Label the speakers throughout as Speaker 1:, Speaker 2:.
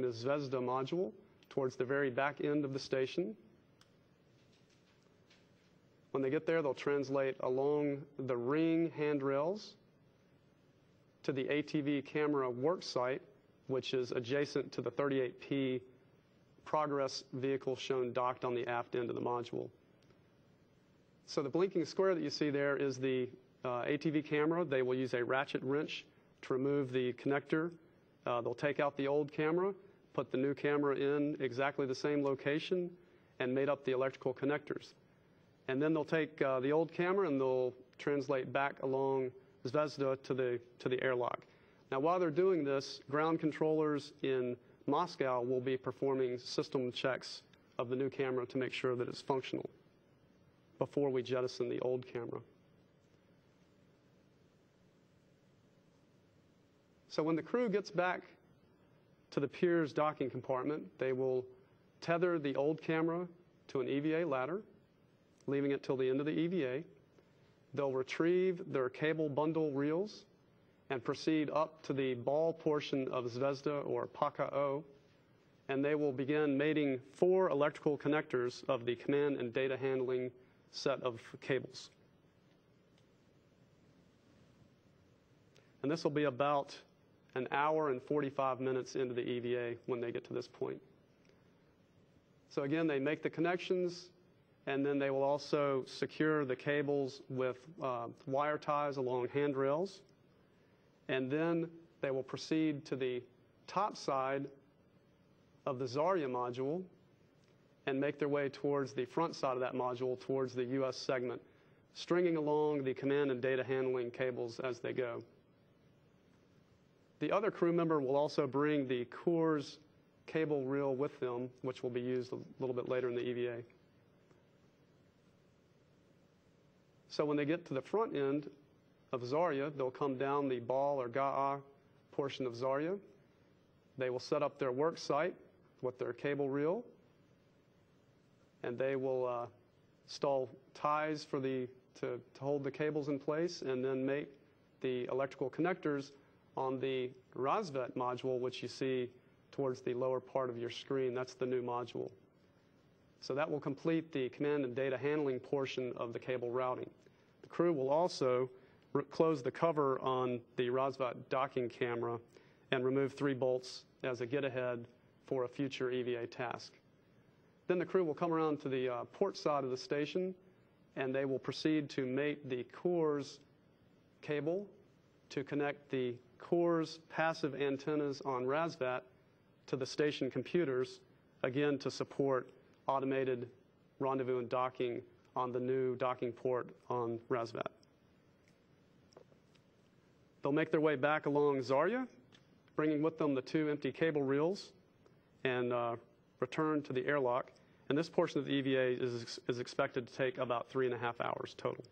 Speaker 1: along the Zvezda module towards the very back end of the station. When they get there, they'll translate along the ring handrails to the ATV camera work site, which is adjacent to the 38P Progress vehicle shown docked on the aft end of the module. So the blinking square that you see there is the ATV camera. They will use a ratchet wrench to remove the connector. They'll take out the old camera, put the new camera in exactly the same location, and mate up the electrical connectors. And then they'll take the old camera and they'll translate back along Zvezda to the airlock. Now, while they're doing this, ground controllers in Moscow will be performing system checks of the new camera to make sure that it's functional before we jettison the old camera. So when the crew gets back to the Piers docking compartment, they will tether the old camera to an EVA ladder, leaving it till the end of the EVA. They'll retrieve their cable bundle reels and proceed up to the ball portion of Zvezda or Paka-O, and they will begin mating 4 electrical connectors of the command and data handling set of cables. And this will be about an hour and 45 minutes into the EVA when they get to this point. So again, they make the connections, and then they will also secure the cables with wire ties along handrails. And then they will proceed to the top side of the Zarya module and make their way towards the front side of that module, towards the US segment, stringing along the command and data handling cables as they go. The other crew member will also bring the Coors cable reel with them, which will be used a little bit later in the EVA. So when they get to the front end of Zarya, they'll come down the ball or Ga'a portion of Zarya. They will set up their work site with their cable reel, and they will install ties for to hold the cables in place, and then make the electrical connectors on the Razvet module, which you see towards the lower part of your screen. That's the new module. So that will complete the command and data handling portion of the cable routing. The crew will also close the cover on the Razvat docking camera and remove 3 bolts as a get-ahead for a future EVA task. Then the crew will come around to the port side of the station, and they will proceed to mate the Coors cable to connect the Coors passive antennas on Razvat to the station computers, again to support automated rendezvous and docking on the new docking port on Razvat. They'll make their way back along Zarya, bringing with them the 2 empty cable reels, and return to the airlock. And this portion of the EVA is expected to take about 3.5 hours total.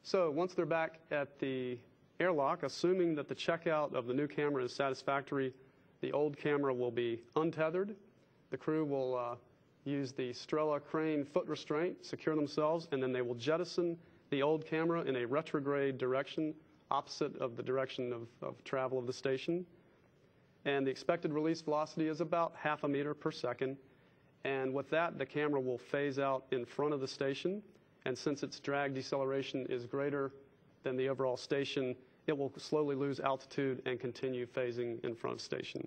Speaker 1: So once they're back at the airlock, assuming that the checkout of the new camera is satisfactory, the old camera will be untethered. The crew will use the Strela crane foot restraint, secure themselves, and then they will jettison the old camera in a retrograde direction, opposite of the direction of travel of the station. And the expected release velocity is about 0.5 meters per second. And with that, the camera will phase out in front of the station. And since its drag deceleration is greater than the overall station, it will slowly lose altitude and continue phasing in front of station.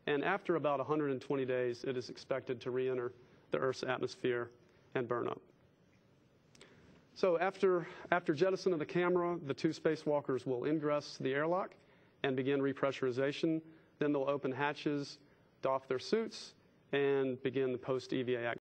Speaker 1: And after about 120 days, it is expected to re-enter the Earth's atmosphere and burn up. So after jettison of the camera, the 2 spacewalkers will ingress the airlock and begin repressurization. Then they'll open hatches, doff their suits, and begin the post-EVA activity.